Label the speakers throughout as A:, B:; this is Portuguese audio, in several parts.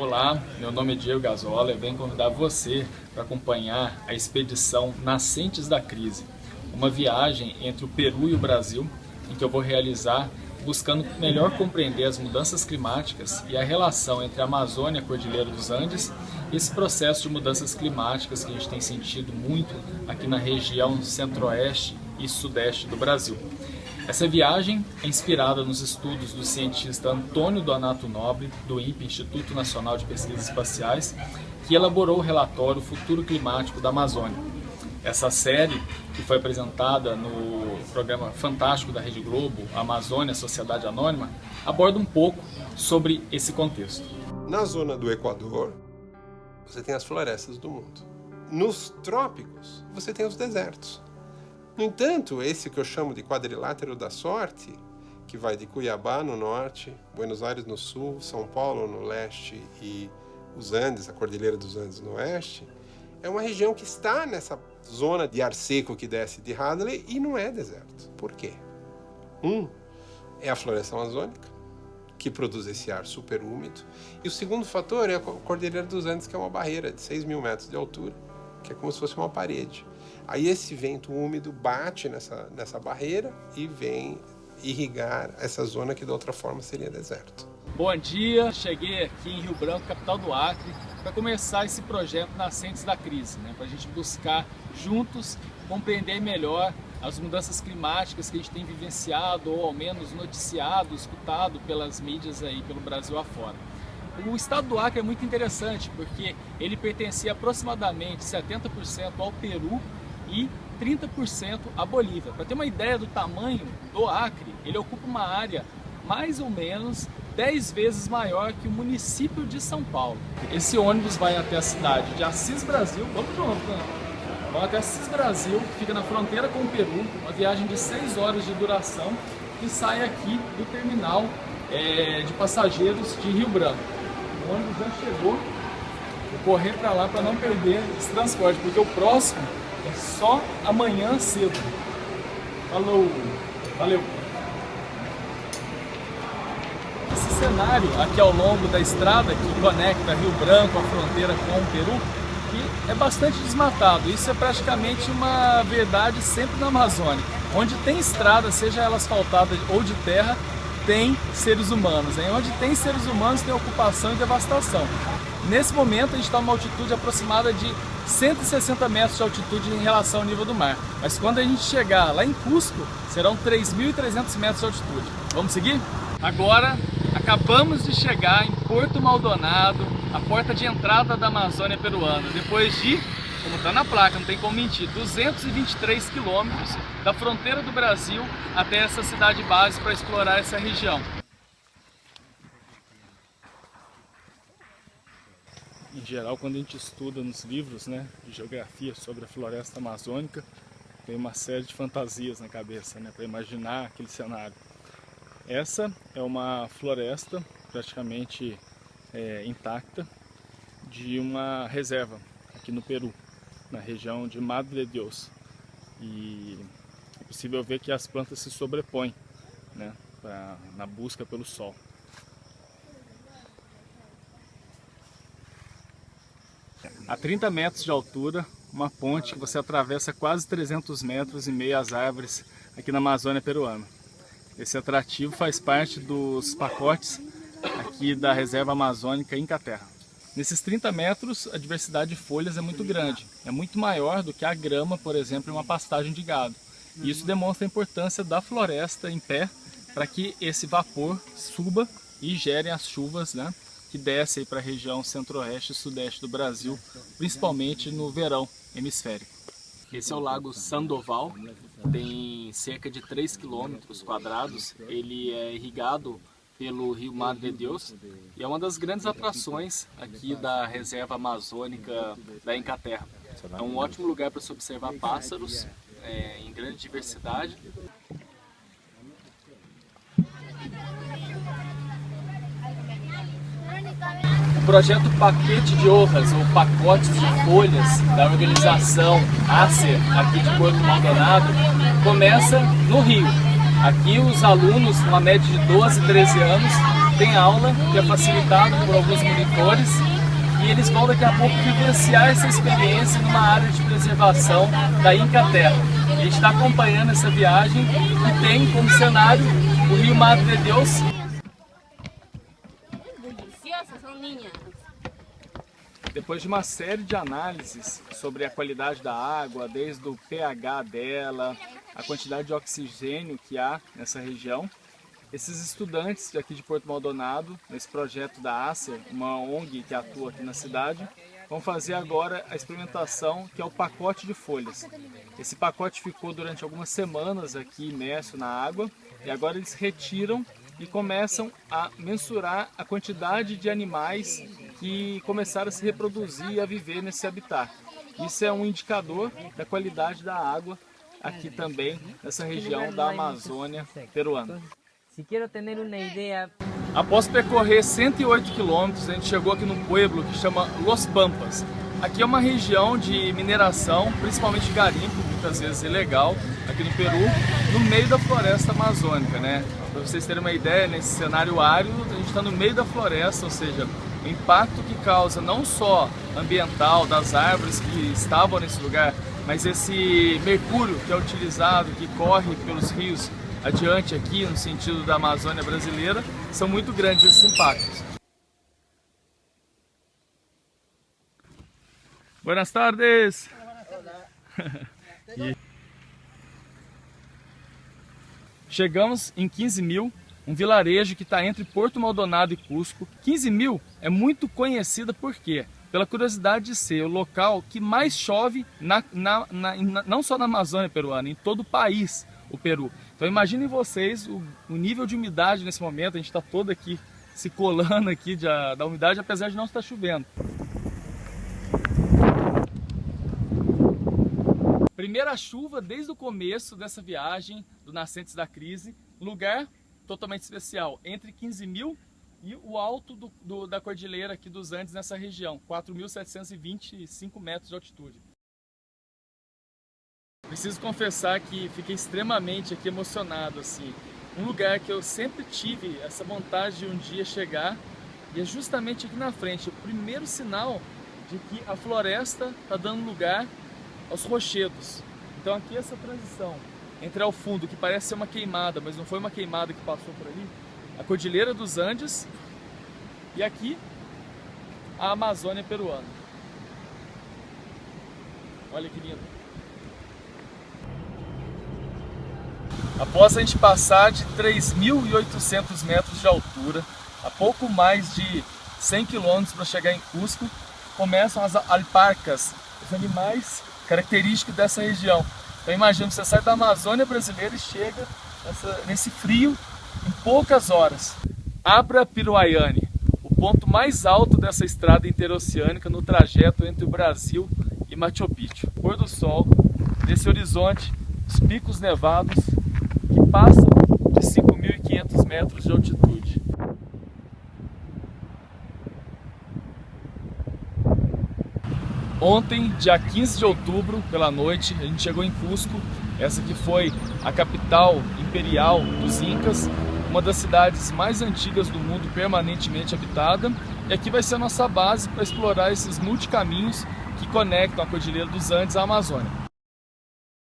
A: Olá, meu nome é Diego Gazola e venho convidar você para acompanhar a expedição Nascentes da Crise, uma viagem entre o Peru e o Brasil, em que eu vou realizar buscando melhor compreender as mudanças climáticas e a relação entre a Amazônia e a Cordilheira dos Andes e esse processo de mudanças climáticas que a gente tem sentido muito aqui na região centro-oeste e sudeste do Brasil. Essa viagem é inspirada nos estudos do cientista Antônio Donato Nobre, do INPE, Instituto Nacional de Pesquisas Espaciais, que elaborou o relatório Futuro Climático da Amazônia. Essa série, que foi apresentada no programa fantástico da Rede Globo, Amazônia, Sociedade Anônima, aborda um pouco sobre esse contexto.
B: Na zona do Equador, você tem as florestas do mundo. Nos trópicos, você tem os desertos. No entanto, esse que eu chamo de quadrilátero da sorte, que vai de Cuiabá no norte, Buenos Aires no sul, São Paulo no leste e os Andes, a Cordilheira dos Andes no oeste, é uma região que está nessa zona de ar seco que desce de Hadley e não é deserto. Por quê? É a floresta amazônica, que produz esse ar super úmido. E o segundo fator é a Cordilheira dos Andes, que é uma barreira de 6 mil metros de altura, que é como se fosse uma parede. Aí esse vento úmido bate nessa barreira e vem irrigar essa zona que de outra forma seria deserto.
A: Bom dia, cheguei aqui em Rio Branco, capital do Acre, para começar esse projeto Nascentes da Crise, para a gente buscar juntos compreender melhor as mudanças climáticas que a gente tem vivenciado ou ao menos noticiado, escutado pelas mídias aí pelo Brasil afora. O estado do Acre é muito interessante porque ele pertencia aproximadamente 70% ao Peru e 30% à Bolívia. Para ter uma ideia do tamanho do Acre, ele ocupa uma área mais ou menos 10 vezes maior que o município de São Paulo. Esse ônibus vai até a cidade de Assis Brasil, vamos junto, né? Vai até Assis Brasil, que fica na fronteira com o Peru, uma viagem de 6 horas de duração, que sai aqui do terminal de passageiros de Rio Branco. O ônibus já chegou, vou correr para lá para não perder esse transporte, porque o próximo é só amanhã cedo. Falou, valeu! Esse cenário aqui ao longo da estrada que conecta Rio Branco, a fronteira com o Peru, que é bastante desmatado. Isso é praticamente uma verdade sempre na Amazônia. Onde tem estrada, seja ela asfaltada ou de terra, tem seres humanos. Onde tem seres humanos tem ocupação e devastação. Nesse momento a gente está a uma altitude aproximada de 160 metros de altitude em relação ao nível do mar. Mas quando a gente chegar lá em Cusco, serão 3.300 metros de altitude. Vamos seguir? Agora, acabamos de chegar em Porto Maldonado, a porta de entrada da Amazônia peruana. Depois de, como está na placa, não tem como mentir, 223 quilômetros da fronteira do Brasil até essa cidade base para explorar essa região. Em geral, quando a gente estuda nos livros de geografia sobre a floresta amazônica, tem uma série de fantasias na cabeça para imaginar aquele cenário. Essa é uma floresta praticamente intacta de uma reserva aqui no Peru, na região de Madre de Dios. E é possível ver que as plantas se sobrepõem na busca pelo sol. A 30 metros de altura, uma ponte que você atravessa quase 300 metros em meio às árvores aqui na Amazônia peruana. Esse atrativo faz parte dos pacotes aqui da Reserva Amazônica Inca-Terra. Nesses 30 metros, a diversidade de folhas é muito grande. É muito maior do que a grama, por exemplo, em uma pastagem de gado. E isso demonstra a importância da floresta em pé para que esse vapor suba e gerem as chuvas que descem para a região centro-oeste e sudeste do Brasil, principalmente no verão hemisférico. Esse é o Lago Sandoval, tem cerca de 3 quilômetros quadrados, ele é irrigado pelo rio Madre de Dios e é uma das grandes atrações aqui da Reserva Amazônica da Inca-Terra. É um ótimo lugar para se observar pássaros em grande diversidade. O projeto Paquete de Hojas, ou Pacotes de Folhas, da organização ACER, aqui de Porto Maldonado, começa no Rio. Aqui os alunos, uma média de 12, 13 anos, tem aula que é facilitada por alguns monitores e eles vão daqui a pouco vivenciar essa experiência numa área de preservação da Inca Terra. A gente está acompanhando essa viagem que tem como cenário o Rio Madre de Deus. Depois de uma série de análises sobre a qualidade da água, desde o pH dela, a quantidade de oxigênio que há nessa região, esses estudantes aqui de Porto Maldonado, nesse projeto da ACER, uma ONG que atua aqui na cidade, vão fazer agora a experimentação que é o pacote de folhas. Esse pacote ficou durante algumas semanas aqui imerso na água e agora eles retiram e começam a mensurar a quantidade de animais que começaram a se reproduzir e a viver nesse habitat. Isso é um indicador da qualidade da água aqui também, nessa região da Amazônia peruana. Após percorrer 108 quilômetros, a gente chegou aqui num pueblo que chama Los Pampas. Aqui é uma região de mineração, principalmente garimpo, muitas vezes ilegal, aqui no Peru, no meio da floresta amazônica, né? Para vocês terem uma ideia, nesse cenário árido, a gente está no meio da floresta, ou seja, o impacto que causa não só ambiental das árvores que estavam nesse lugar, mas esse mercúrio que é utilizado, que corre pelos rios adiante aqui, no sentido da Amazônia brasileira, são muito grandes esses impactos. Buenas tardes! Chegamos em 15 mil, um vilarejo que está entre Porto Maldonado e Cusco. 15 mil é muito conhecida por quê? Pela curiosidade de ser o local que mais chove, não só na Amazônia peruana, em todo o país, o Peru. Então imaginem vocês o nível de umidade nesse momento, a gente está todo aqui se colando aqui da umidade, apesar de não estar chovendo. Primeira chuva desde o começo dessa viagem do Nascentes da Crise, lugar totalmente especial, entre 15 mil e o alto da cordilheira aqui dos Andes nessa região, 4.725 metros de altitude. Preciso confessar que fiquei extremamente aqui emocionado, assim. Um lugar que eu sempre tive essa vontade de um dia chegar, e é justamente aqui na frente, o primeiro sinal de que a floresta está dando lugar aos rochedos. Então aqui essa transição entre ao fundo, que parece ser uma queimada, mas não foi uma queimada que passou por ali, a Cordilheira dos Andes, e aqui a Amazônia peruana. Olha que lindo. Após a gente passar de 3.800 metros de altura, a pouco mais de 100 quilômetros para chegar em Cusco, começam as alparcas, os animais característicos dessa região. Então imagina, você sai da Amazônia brasileira e chega nesse frio em poucas horas. Abra Piruaiane, o ponto mais alto dessa estrada interoceânica no trajeto entre o Brasil e Machu Picchu. Pôr do sol, nesse horizonte, os picos nevados que passam de 5.500 metros de altitude. Ontem, dia 15 de outubro, pela noite, a gente chegou em Cusco, essa que foi a capital imperial dos Incas, uma das cidades mais antigas do mundo permanentemente habitada, e aqui vai ser a nossa base para explorar esses multicaminhos que conectam a Cordilheira dos Andes à Amazônia.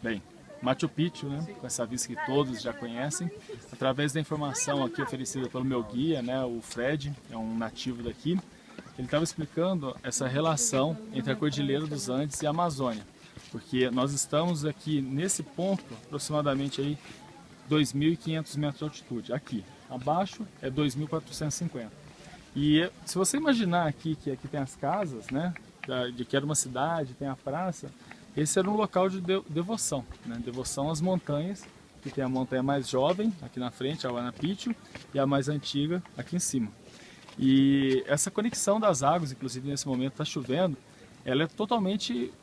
A: Bem, Machu Picchu, né, com essa vista que todos já conhecem, através da informação aqui oferecida pelo meu guia, né, o Fred, é um nativo daqui. Ele estava explicando essa relação entre a Cordilheira dos Andes e a Amazônia, porque nós estamos aqui nesse ponto, aproximadamente aí 2.500 metros de altitude. Aqui, abaixo é 2.450. E se você imaginar aqui que aqui tem as casas, né, de que era uma cidade, tem a praça, esse era um local de devoção, né, devoção às montanhas, que tem a montanha mais jovem aqui na frente, a Huayna Picchu, e a mais antiga aqui em cima. E essa conexão das águas, inclusive nesse momento está chovendo, ela é totalmente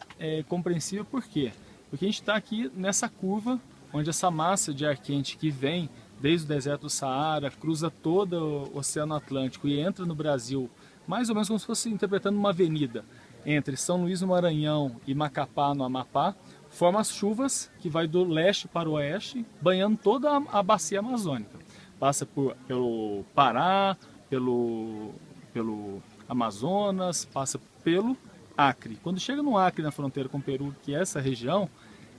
A: compreensível. Por quê? Porque a gente está aqui nessa curva, onde essa massa de ar quente que vem desde o deserto do Saara, cruza todo o Oceano Atlântico e entra no Brasil, mais ou menos como se fosse interpretando uma avenida, entre São Luís no Maranhão e Macapá no Amapá, forma as chuvas que vai do leste para o oeste, banhando toda a bacia amazônica. Passa pelo Pará, pelo Amazonas, passa pelo Acre. Quando chega no Acre, na fronteira com o Peru, que é essa região,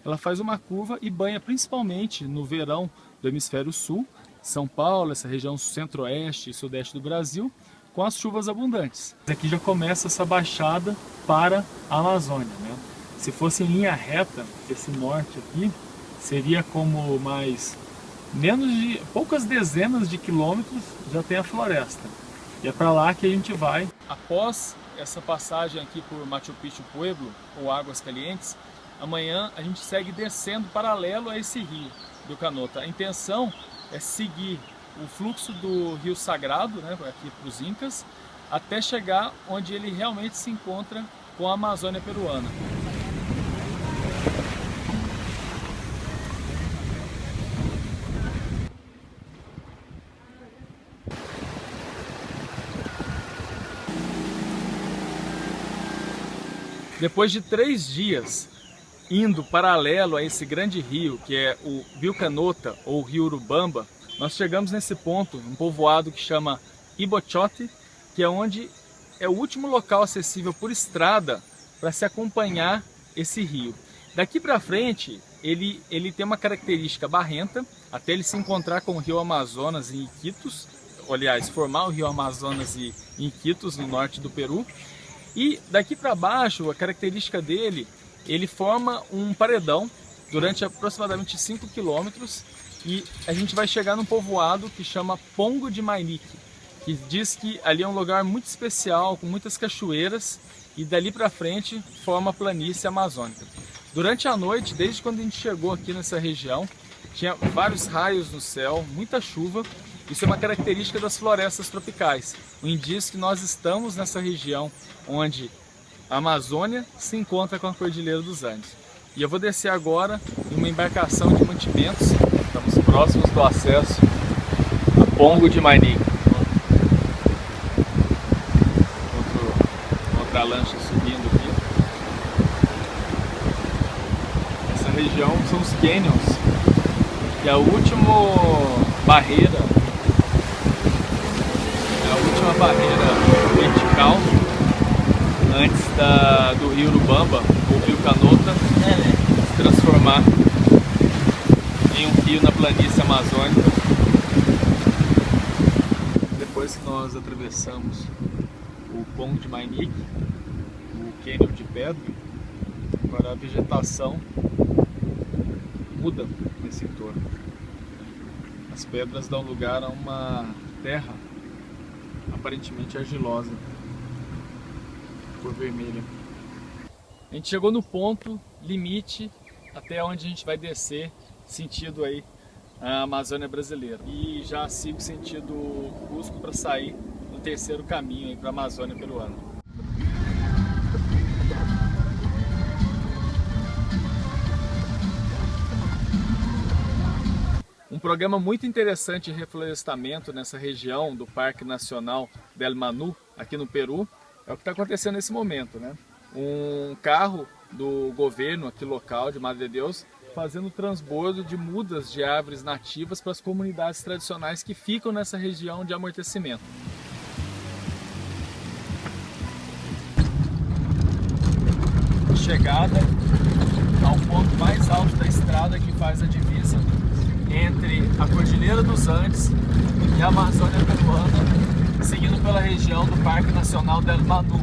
A: ela faz uma curva e banha principalmente no verão do hemisfério sul, São Paulo, essa região centro-oeste e sudeste do Brasil, com as chuvas abundantes. Aqui já começa essa baixada para a Amazônia, né? Se fosse em linha reta, esse norte aqui seria como poucas dezenas de quilômetros já tem a floresta. E é para lá que a gente vai. Após essa passagem aqui por Machu Picchu Pueblo, ou Águas Calientes, amanhã a gente segue descendo paralelo a esse rio do Canota. A intenção é seguir o fluxo do Rio Sagrado, né, aqui para os Incas, até chegar onde ele realmente se encontra com a Amazônia peruana. Depois de 3 dias indo paralelo a esse grande rio, que é o Rio Canota ou Rio Urubamba, nós chegamos nesse ponto, um povoado que chama Ibochote, que é onde é o último local acessível por estrada para se acompanhar esse rio. Daqui para frente, ele tem uma característica barrenta, até ele se encontrar com o Rio Amazonas em Iquitos, aliás, formar o Rio Amazonas em Iquitos, no norte do Peru. E daqui para baixo, a característica dele, ele forma um paredão durante aproximadamente 5 quilômetros e a gente vai chegar num povoado que chama Pongo de Mainique, que diz que ali é um lugar muito especial, com muitas cachoeiras, e dali para frente forma a planície amazônica. Durante a noite, desde quando a gente chegou aqui nessa região, tinha vários raios no céu, muita chuva. Isso é uma característica das florestas tropicais, o indício que nós estamos nessa região onde a Amazônia se encontra com a Cordilheira dos Andes. E eu vou descer agora em uma embarcação de mantimentos, estamos próximos do acesso a Pongo de Mainique. Outra lancha subindo aqui. Essa região são os canyons, que é a última barreira vertical antes do Rio Urubamba, ou Rio Canota, se transformar em um rio na planície amazônica. Depois que nós atravessamos o Pongo de Mainique, o cânion de pedra, agora a vegetação muda nesse entorno. As pedras dão lugar a uma terra aparentemente argilosa, cor vermelha. A gente chegou no ponto limite até onde a gente vai descer, sentido aí a Amazônia brasileira. E já sigo sentido Cusco para sair no terceiro caminho para a Amazônia peruana. Um programa muito interessante de reflorestamento nessa região do Parque Nacional del Manu, aqui no Peru, é o que está acontecendo nesse momento, né? Um carro do governo aqui local, de Madre de Deus, fazendo transbordo de mudas de árvores nativas para as comunidades tradicionais que ficam nessa região de amortecimento. Chegada ao ponto mais alto da estrada que faz a divisa entre a Cordilheira dos Andes e a Amazônia peruana, seguindo pela região do Parque Nacional del Manu.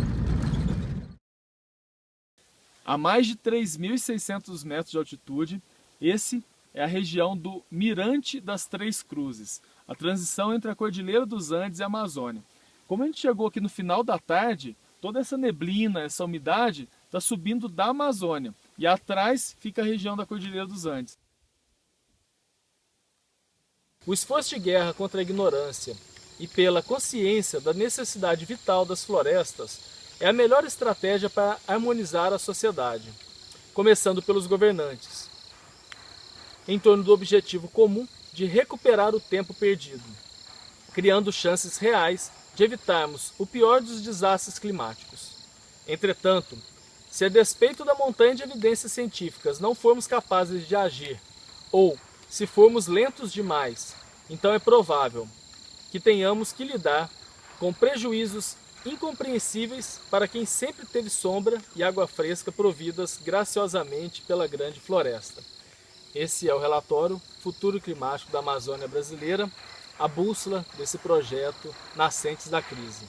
A: A mais de 3.600 metros de altitude, esse é a região do Mirante das Três Cruzes, a transição entre a Cordilheira dos Andes e a Amazônia. Como a gente chegou aqui no final da tarde, toda essa neblina, essa umidade, está subindo da Amazônia e atrás fica a região da Cordilheira dos Andes. O esforço de guerra contra a ignorância e pela consciência da necessidade vital das florestas é a melhor estratégia para harmonizar a sociedade, começando pelos governantes, em torno do objetivo comum de recuperar o tempo perdido, criando chances reais de evitarmos o pior dos desastres climáticos. Entretanto, se a despeito da montanha de evidências científicas não formos capazes de agir, ou se formos lentos demais, então é provável que tenhamos que lidar com prejuízos incompreensíveis para quem sempre teve sombra e água fresca providas graciosamente pela grande floresta. Esse é o relatório Futuro Climático da Amazônia Brasileira, a bússola desse projeto Nascentes da Crise.